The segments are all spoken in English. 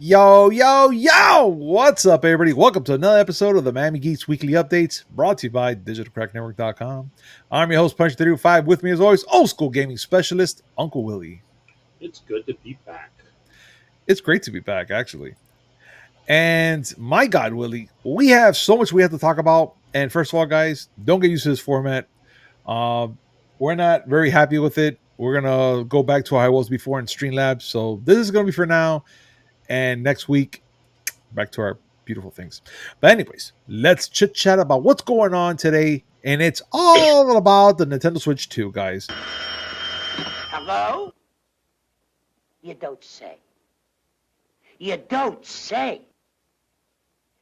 Yo, yo, yo! What's up, everybody? Welcome to another episode of the Miami Geeks Weekly Updates, brought to you by DigitalCrackNetwork.com. I'm your host, Punch325. With me, as always, old school gaming specialist, Uncle Willie. It's good to be back. It's great to be back, actually. And my God, Willie, we have so much we have to talk about. And first of all, guys, don't get used to this format. We're not very happy with it. We're going to go back to how it was before in Streamlabs. So this is going to be for now. And next week, back to our beautiful things. But anyways, let's chit chat about what's going on today, and it's all about the Nintendo Switch 2, guys. Hello? You don't say. You don't say.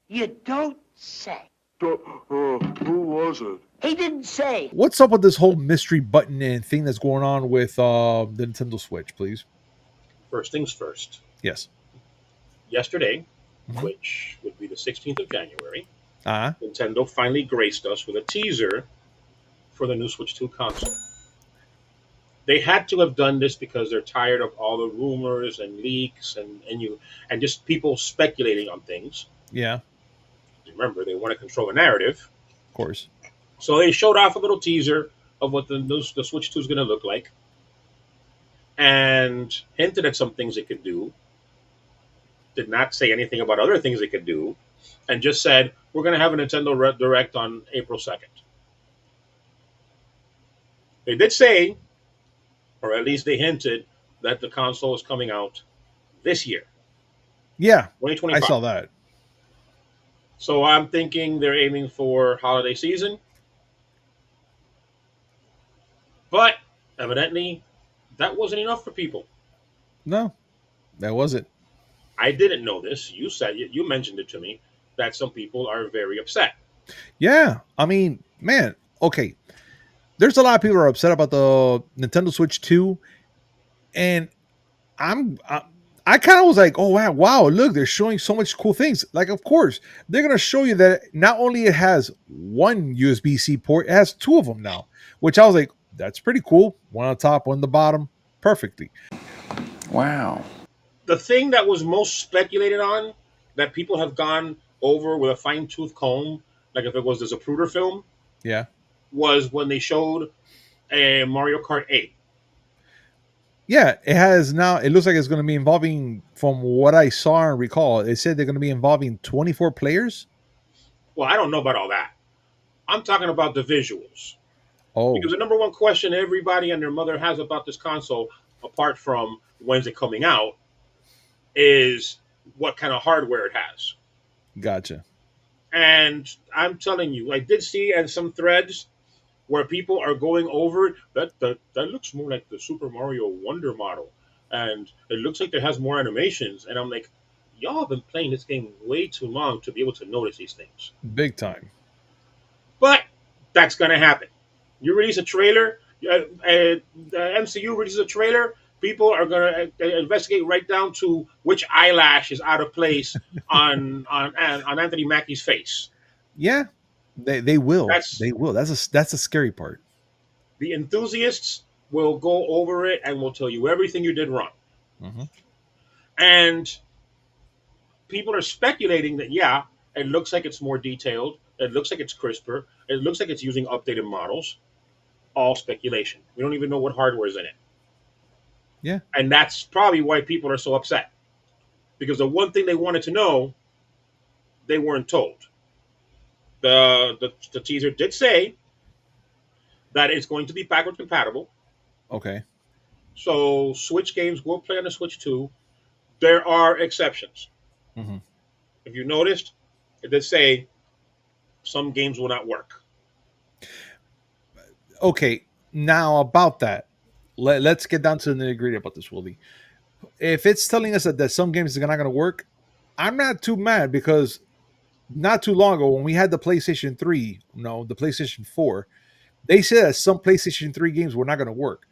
You don't say. Who was it? He didn't say. What's up with this whole mystery button and thing that's going on with the Nintendo Switch, please? First things first. Yes. Yesterday, which would be the 16th of January, Uh-huh. Nintendo finally graced us with a teaser for the new Switch 2 console. They had to have done this because they're tired of all the rumors and leaks and just people speculating on things. Yeah, Remember, they want to control the narrative. of course. So they showed off a little teaser of what the Switch 2 is going to look like and hinted at some things it could do. Did not say anything about other things it could do, and just said, we're going to have a Nintendo Direct on April 2nd. They did say, or at least they hinted, that the console is coming out this year, Yeah, 2025. I saw that. So I'm thinking they're aiming for holiday season. But evidently, that wasn't enough for people. No, that wasn't. I didn't know this. You mentioned it to me that some people are very upset. Yeah, I mean, man, okay. There's a lot of people who are upset about the Nintendo Switch 2, and I kind of was like, oh wow, look, they're showing so much cool things. Like, of course, they're gonna show you that not only it has one USB-C port, it has two of them now, which I was like, that's pretty cool. One on top, one on the bottom, perfectly. Wow. The thing that was most speculated on, that people have gone over with a fine tooth comb, like if it was the Zapruder film, Yeah, was when they showed a Mario Kart 8. yeah, it has now. It looks like it's going to be involving, from what I saw and recall, it said they're going to be involving 24 players. Well, I don't know about all that. I'm talking about the visuals. Oh, Because the number one question everybody and their mother has about this console, apart from when's it coming out, is what kind of hardware it has. gotcha. And I'm telling you, I did see in some threads where people are going over it, that looks more like the Super Mario Wonder model. And it looks like it has more animations. And I'm like, y'all have been playing this game way too long to be able to notice these things. Big time. But that's going to happen. You release a trailer, the MCU releases a trailer, people are going to investigate right down to which eyelash is out of place on Anthony Mackie's face. Yeah, they will. That's They will. That's a scary part. the enthusiasts will go over it and will tell you everything you did wrong. Mm-hmm. And people are speculating that, yeah, it looks like it's more detailed. It looks like it's crisper. It looks like it's using updated models. All speculation. We don't even know what hardware is in it. Yeah. And that's probably why people are so upset. Because the one thing they wanted to know, they weren't told. The teaser did say that it's going to be backward compatible. Okay. So Switch games will play on the Switch 2. There are exceptions. Mm-hmm. If you noticed, it did say some games will not work. Okay. Now about that, let's get down to the nitty gritty about this, Willie. If it's telling us that some games are not going to work, I'm not too mad, because not too long ago when we had the PlayStation 3, no, the PlayStation 4, they said that some PlayStation 3 games were not going to work.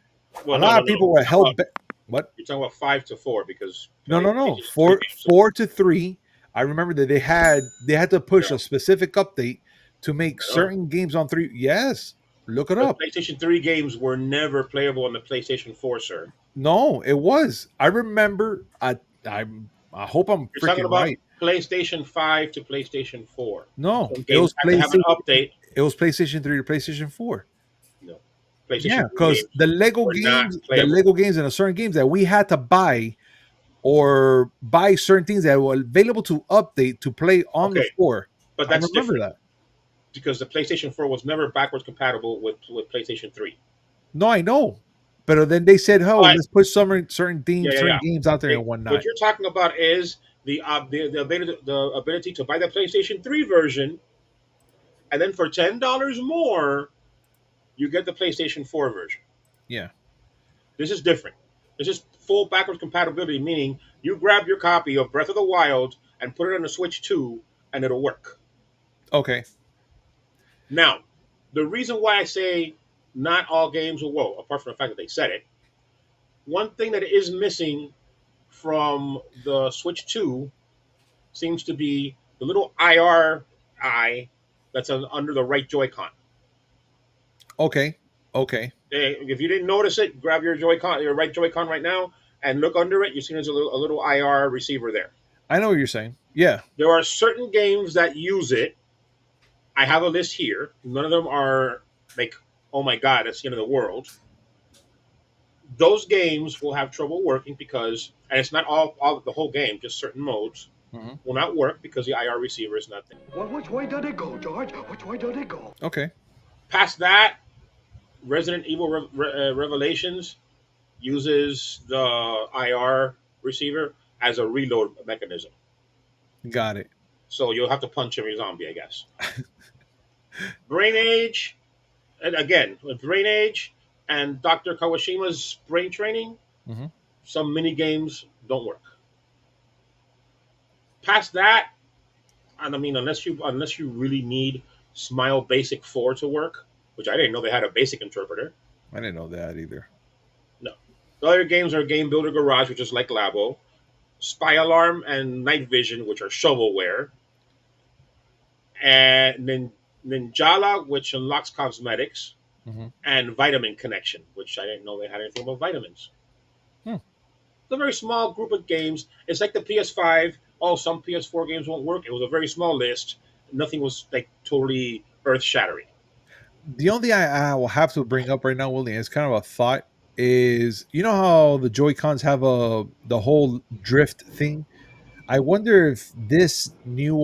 Well, A lot of people were held back. What? You're talking about 5 to 4 because No. Four to 3. I remember that they had to push a specific update to make certain games on 3. Yes, look it up. PlayStation 3 games were never playable on the PlayStation 4, sir. No, it was. I remember. I'm I hope I'm You're talking freaking about right. PlayStation 5 to PlayStation 4. No, Some it games was had to have an PlayStation. update. It was PlayStation 3 to PlayStation 4. No, Yeah, PlayStation 3 because games were not The playable. Lego games, and a certain games that we had to buy or buy certain things that were available to update to play on the Okay, floor. but I that's remember different that. because the PlayStation 4 was never backwards compatible with PlayStation 3. No, I know. But then they said, "Oh, But let's put some certain yeah, themes, yeah, certain yeah. games out there and What whatnot." you're talking about is the ability to buy the PlayStation 3 version, and then for $10 more, you get the PlayStation 4 version. Yeah. This is different. This is full backwards compatibility, meaning you grab your copy of Breath of the Wild and put it on the Switch 2, and it'll work. Okay. Now, the reason why I say not all games will, well, apart from the fact that they said it, one thing that is missing from the Switch 2 seems to be the little IR eye that's under the right Joy-Con. Okay. Okay. If you didn't notice it, grab your Joy-Con, your right Joy-Con right now, and look under it. You see there's a little IR receiver there. I know what you're saying. Yeah. There are certain games that use it. I have a list here. None of them are like, oh my god, that's the end of the world. Those games will have trouble working because, and it's not all the whole game, just certain modes Mhm. will not work because the IR receiver is not there. Well, which way did it go, George? Which way did it go? Okay. Past that, Resident Evil Revelations uses the IR receiver as a reload mechanism. Got it. So you'll have to punch every zombie, I guess. Brain Age, and again, with Brain Age and Dr. Kawashima's brain training, Mhm. some mini games don't work. Past that, and I mean, unless you really need Smile Basic 4 to work, which I didn't know they had a basic interpreter. I didn't know that either. No. The other games are Game Builder Garage, which is like Labo, Spy Alarm and Night Vision, which are shovelware, and then Ninjala, which unlocks cosmetics, Mhm. and Vitamin Connection, which I didn't know they had anything about vitamins. Hmm. It's a very small group of games. It's like the PS5. Oh, some PS4 games won't work. It was a very small list. Nothing was like totally earth shattering. The only thing I will have to bring up right now, Willie, is kind of a thought. Is you know how the Joy Cons have the whole drift thing? I wonder if this new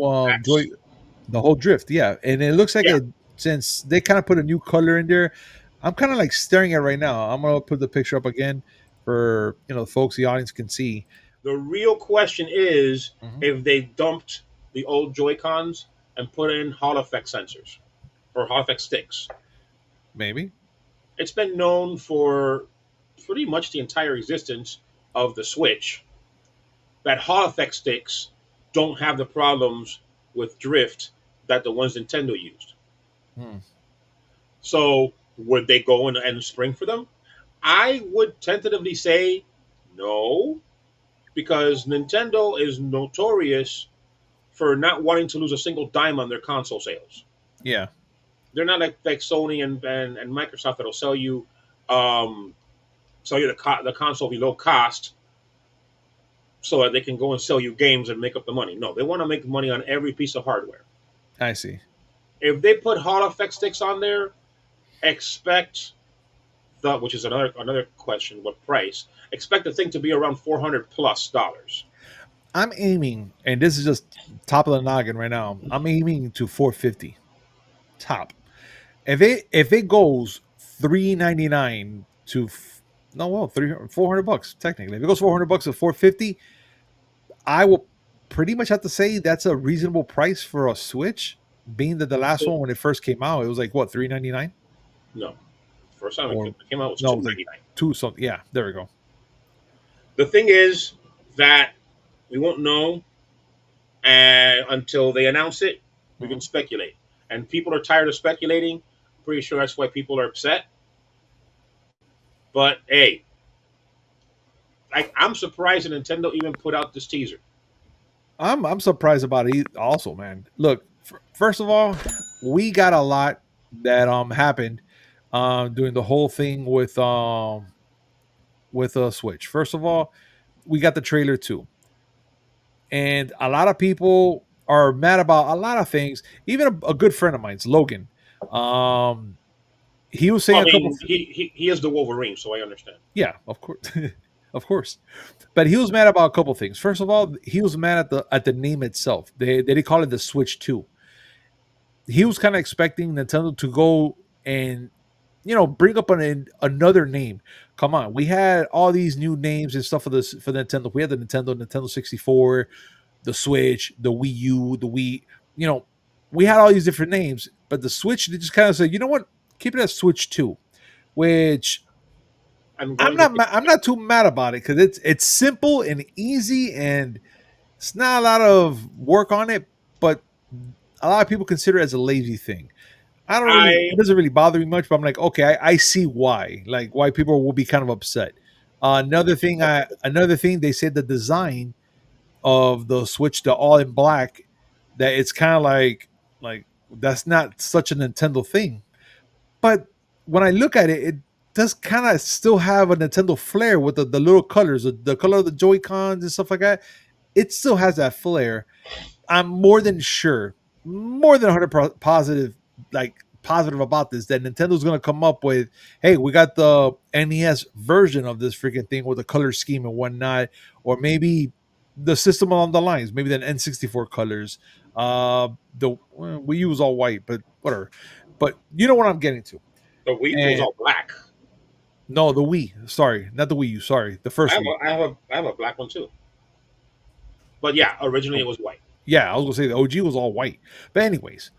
Joy, That's the whole drift, yeah, and it looks like yeah. it, since they kind of put a new color in there. I'm kind of like staring at it right now. I'm gonna put the picture up again for the folks, the audience can see. The real question is Mhm. if they dumped the old Joy Cons and put in Hall effect sensors or Hall effect sticks. Maybe. It's been known for pretty much the entire existence of the Switch that Hall effect sticks don't have the problems with drift that the ones Nintendo used. Hmm. So would they go and spring for them? I would tentatively say no, because Nintendo is notorious for not wanting to lose a single dime on their console sales. Yeah. They're not like Sony and Microsoft that'll um, sell you the console below cost so that they can go and sell you games and make up the money. No, they want to make money on every piece of hardware. I see. If they put Hall effect sticks on there, expect the which is another question, what price? Expect the thing to be around $400 plus. I'm aiming, and this is just top of the noggin right now. I'm aiming to 450 top. If it goes 399 to no, well, 300 $400 technically. If it goes $400 to 450, I will pretty much have to say that's a reasonable price for a Switch. Being that the last one when it first came out, it was like what, 399, No, first time or it came out was no, it two was like ninety nine. two something. Yeah, there we go. The thing is that we won't know until they announce it. We can Mhm. speculate, and people are tired of speculating. Pretty sure that's why people are upset. But hey, I'm surprised that Nintendo even put out this teaser. I'm surprised about it also, man. Look, first of all, we got a lot that happened doing the whole thing with a Switch. First of all, we got the trailer too. and a lot of people are mad about a lot of things. Even a good friend of mine's Logan. Um, he was saying I a couple. mean, he is the Wolverine, so I understand. Yeah, of course, of course. But he was mad about a couple things. First of all, he was mad at the name itself. They call it the Switch Two. He was kind of expecting Nintendo to go and bring up another name. Come on, we had all these new names and stuff for this for Nintendo. We had the Nintendo 64, the Switch, the Wii U, the Wii. You know, we had all these different names, but the Switch they just kind of said, you know what, keep it as Switch Two, which I'm going to take I'm not too mad about it because it's simple and easy and it's not a lot of work on it, but a lot of people consider it as a lazy thing. I don't really, I it doesn't really bother me much, but I'm like, okay, I see why, like why people will be kind of upset. Another thing, they said the design of the Switch to all in black, that it's kind of like that's not such a Nintendo thing. But when I look at it, it does kind of still have a Nintendo flair with the little colors, the color of the Joy Cons and stuff like that. It still has that flair. I'm more than sure, more than 100 positive, like positive about this, that Nintendo's going to come up with, hey, we got the NES version of this freaking thing with the color scheme and whatnot, or maybe the system along the lines, maybe the N64 colors. Wii U was all white, but whatever. But you know what I'm getting to. the Wii U was And all black. no, the Wii. Sorry, not the Wii U. Sorry, the first Wii. I have a black one too. But yeah, originally Oh, it was white. yeah, I was gonna say the OG was all white. But anyways,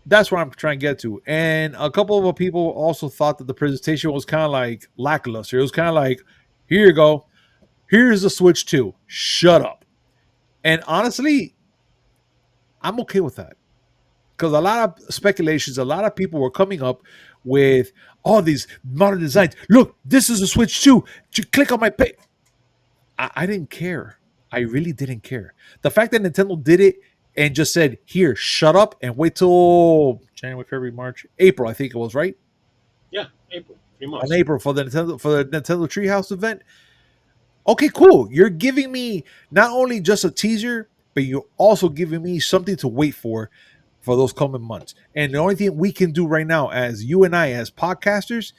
that's what I'm trying to get to. And a couple of people also thought that the presentation was kind of like lackluster. It was kind of like, here you go, here's the Switch 2. Shut up. And honestly, I'm okay with that. Because a lot of speculations, a lot of people were coming up with all these modern designs. Look, this is a Switch 2. Click on my page. I didn't care. I really didn't care. The fact that Nintendo did it and just said, here, shut up and wait till January, February, March, April, I think it was, right? Yeah, April, three On months. April for the Nintendo Treehouse event. Okay, cool. You're giving me not only just a teaser, but you're also giving me something to wait for those coming months. And the only thing we can do right now as you and I as podcasters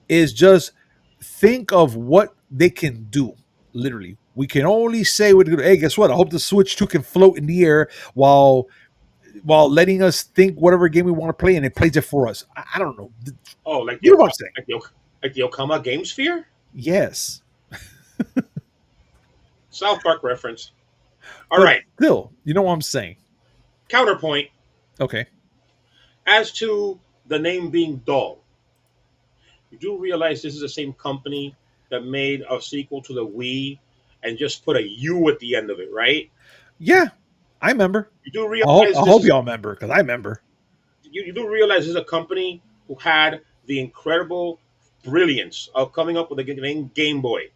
is just think of what they can do. Literally, we can only say, "Hey, guess what? I hope the Switch 2 can float in the air while letting us think whatever game we want to play, and it plays it for us." I don't know. Oh, You know what I'm saying? Like the Okama Game Sphere? Yes, South Park reference. All but right. still, you know what I'm saying. Counterpoint Okay. as to the name being dull. You do realize this is the same company that made a sequel to the Wii and just put a U at the end of it, right? Yeah, I remember. You do I realize this hope is y'all remember because I remember. you do realize this is a company who had the incredible brilliance of coming up with a name Game Boy.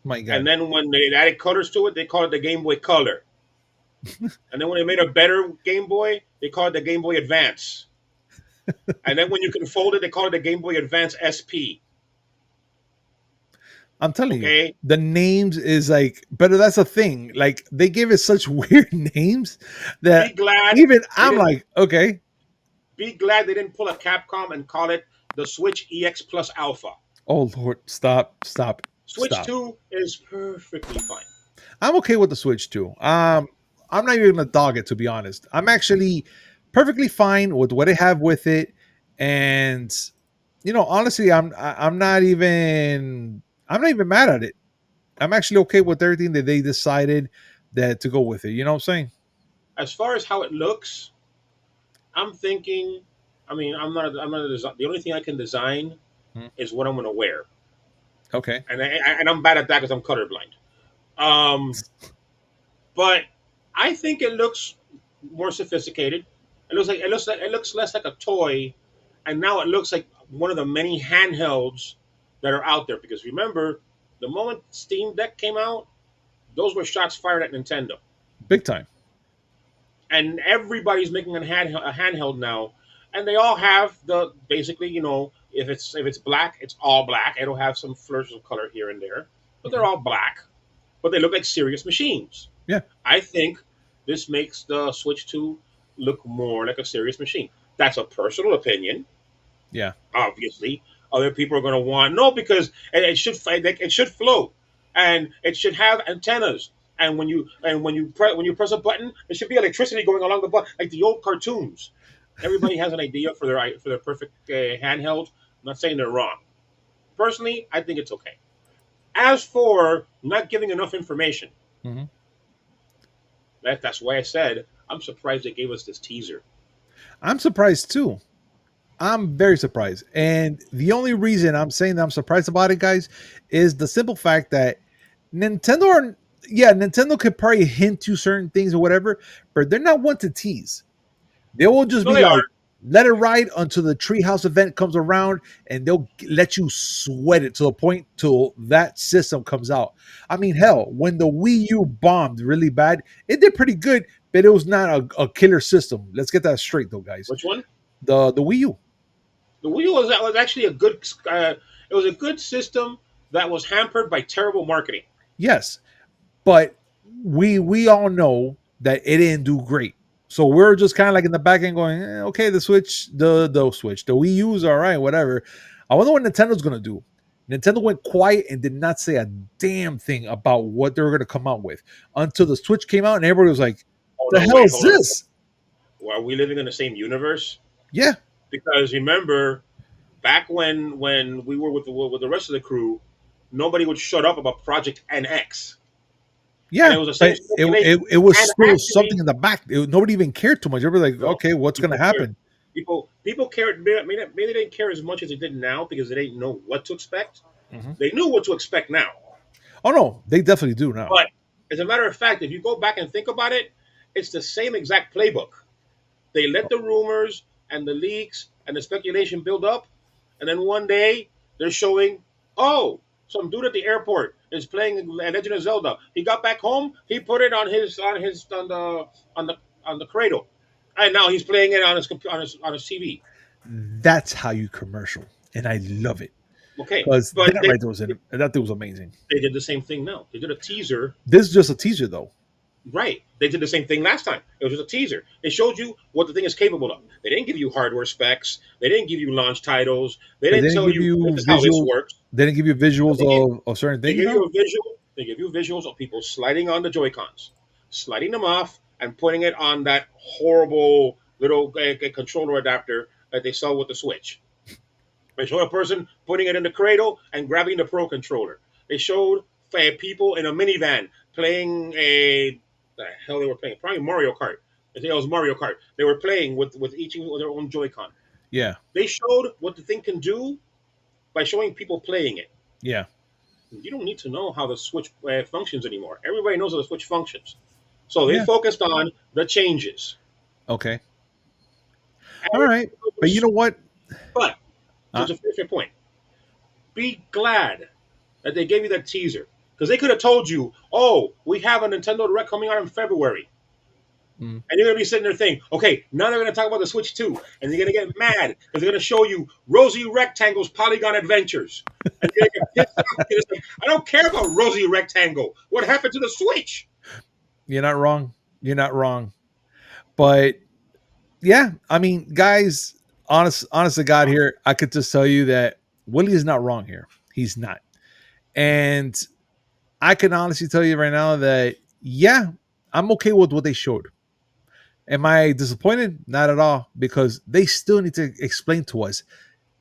My And God. then when they added colors to it, they called it the Game Boy Color. And then when they made a better Game Boy, they called it the Game Boy Advance. And then when you can fold it, they call it the Game Boy Advance SP. I'm telling you, Okay, the names is like, but that's a thing. Like they give it such weird names be that glad even they I'm didn't. like, okay, Be glad they didn't pull a Capcom and call it the Switch EX Plus Alpha. oh Lord, stop, stop, Switch stop. 2 is perfectly fine. I'm okay with the Switch too. I'm not even gonna dog it to be honest. I'm actually perfectly fine with what I have with it, and honestly, I'm not even mad at it. I'm actually okay with everything that they decided that to go with it. You know what I'm saying? As far as how it looks, I'm thinking. I mean, I'm not a design. The only thing I can design Hmm. is what I'm going to wear, Okay. and I'm bad at that because I'm colorblind. Um, but I think it looks more sophisticated. It looks less like a toy, and now it looks like one of the many handhelds that are out there. Because remember, the moment Steam Deck came out, those were shots fired at Nintendo, Big time. and everybody's making a handheld now, and they all have the basically, if it's black, it's all black. It'll have some flourishes of color here and there, but they're Mhm. all black. But they look like serious machines. Yeah. I think this makes the Switch 2 look more like a serious machine. That's a personal opinion. Yeah. Obviously, other people are going to want no because it should float and it should have antennas. And when you press a button, there should be electricity going along the button, like the old cartoons. Everybody has an idea for their perfect handheld. I'm not saying they're wrong. Personally, I think it's okay. As for not giving enough information, Hmm. that's why I said I'm surprised they gave us this teaser. I'm surprised too. I'm very surprised. And the only reason I'm saying that I'm surprised about it, guys, is the simple fact that Nintendo are, yeah, Nintendo could probably hint to certain things or whatever, but they're not one to tease. They will just No, be they are. like, let it ride until the treehouse event comes around, and they'll let you sweat it to the point till that system comes out. I mean, hell, when the Wii U bombed really bad, it did pretty good, but it was not a killer system. Let's get that straight, though, guys. Which one? The Wii U, The Wii U was actually a good. It was a good system that was hampered by terrible marketing. yes, but we all know that it didn't do great. So we're just kind of like in the back end going, okay, the Wii U is all right, whatever. I wonder what Nintendo's gonna do. Nintendo went quiet and did not say a damn thing about what they were gonna come out with until the Switch came out and everybody was like, Oh "The no! hell Wait, is hold on. this?" Well, are we living in the same universe? Yeah, Because remember, back when we were with the rest of the crew, nobody would shut up about Project NX, and yeah, it was the same but it, speculation. it, it was And still something actually, in the back. Nobody even cared too much. Everybody like, no, okay, what's gonna people cared. happen? People cared. Maybe they didn't care as much as they did now because they didn't know what to expect. Mhm. They knew what to expect now. Oh no, they definitely do now. But as a matter of fact, if you go back and think about it, it's the same exact playbook. They let the rumors and the leaks and the speculation build up, and then one day they're showing, oh, some dude at the airport is playing Legend of Zelda. He got back home, he put it on the on the cradle, and now he's playing it on his TV. That's how you commercial, and I love it Okay, because but that right there was that thing was amazing. they did the same thing now. They did a teaser. This is just a teaser, though. Right. They did the same thing last time. It was just a teaser. They showed you what the thing is capable of. They didn't give you hardware specs. They didn't give you launch titles. They They didn't didn't tell give you this you is how this visual. works. They didn't give you visuals They give, of certain they things. give you No. a visual. They give you visuals of people sliding on the Joy Cons, sliding them off, and putting it on that horrible little controller adapter that they sell with the Switch. They showed a person putting it in the cradle and grabbing the Pro controller. They showed people in a minivan playing a the hell they were playing probably Mario Kart. I think it was Mario Kart. They were playing with each of their own Joy-Con. Yeah. They showed what the thing can do by showing people playing it. Yeah. You don't need to know how the Switch functions anymore. Everybody knows how the Switch functions. So they Yeah. focused on the changes. Okay. All And, right. But you know what? but Uh, to finish your point, be glad that they gave you that teaser because they could have told you, "Oh, we have a Nintendo Direct coming out in February," mm, and you're gonna be sitting there thinking, "Okay, now they're gonna talk about the Switch 2, and you're gonna get mad because they're gonna show you Rosy Rectangle's Polygon Adventures, and you're gonna get pissed off. You're just like, I don't care about Rosy Rectangle. What happened to the Switch?" you're not wrong. You're not wrong. But yeah, I mean, guys, honest to God, here, I could just tell you that Willie is not wrong here. He's not, and I can honestly tell you right now that yeah, I'm okay with what they showed. Am I disappointed? Not at all, because they still need to explain to us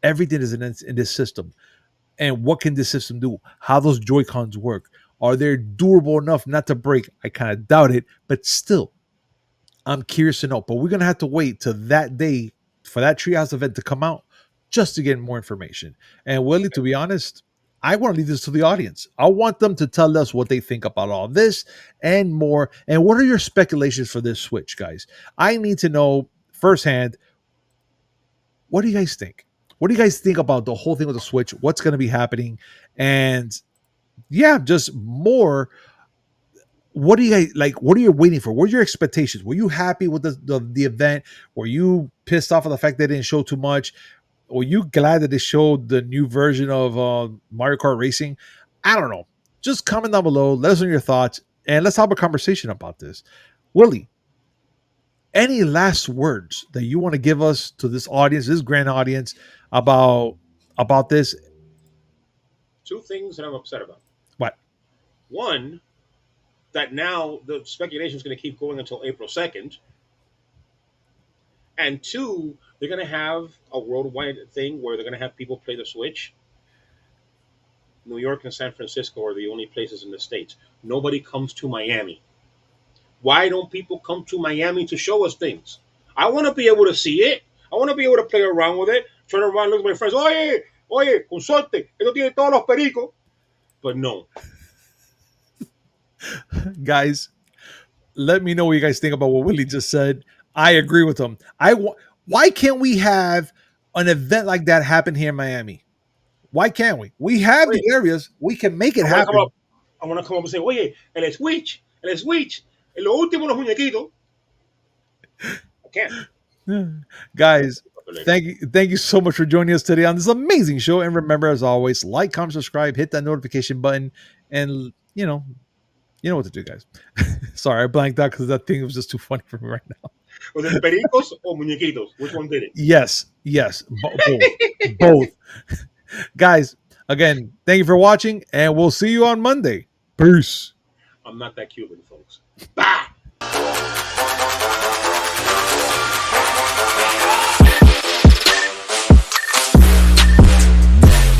everything is in this system and what can this system do, how those Joy Cons work. Are they durable enough not to break? I kind of doubt it, but still, I'm curious to know. But we're gonna have to wait till that day for that Treehouse event to come out just to get more information. And Willie, to be honest, I want to leave this to the audience. I want them to tell us what they think about all this and more. And what are your speculations for this Switch, guys? I need to know firsthand. What do you guys think? What do you guys think about the whole thing with the Switch? What's going to be happening? And yeah, just more. What do you guys like? What are you waiting for? What are your expectations? Were you happy with the event? Were you pissed off of the fact they didn't show too much? Were you glad that they showed the new version of Mario Kart Racing? I don't know. Just comment down below. Let us know your thoughts. and let's have a conversation about this. Willie, any last words that you want to give us to this audience, this grand audience, about this? Two things that I'm upset about. What? One, that now the speculation is going to keep going until April 2nd. And two, they're going to have a worldwide thing where they're going to have people play the Switch. New York and San Francisco are the only places in the States. Nobody comes to Miami. Why don't people come to Miami to show us things? I want to be able to see it. I want to be able to play around with it. Turn around, look at my friends. Oye, oye, con suerte. Esto tiene todos los pericos. But no. Guys, let me know what you guys think about what Willie just said. I agree with him. Why can't we have an event like that happen here in Miami? Why can't we? We have Oye, the areas. We can make it I want to come happen. up. I want to come up and say, oye, el Switch, en lo último los muñequitos. I can't. Guys, thank you so much for joining us today on this amazing show. And remember, as always, like, comment, subscribe, hit that notification button, and you know what to do, guys. Sorry, I blanked out because that thing was just too funny for me right now. Was it pericos or muñequitos? Which one did it? Yes, both. Guys, again, thank you for watching, and we'll see you on Monday. Peace. I'm not that Cuban, folks. Bye.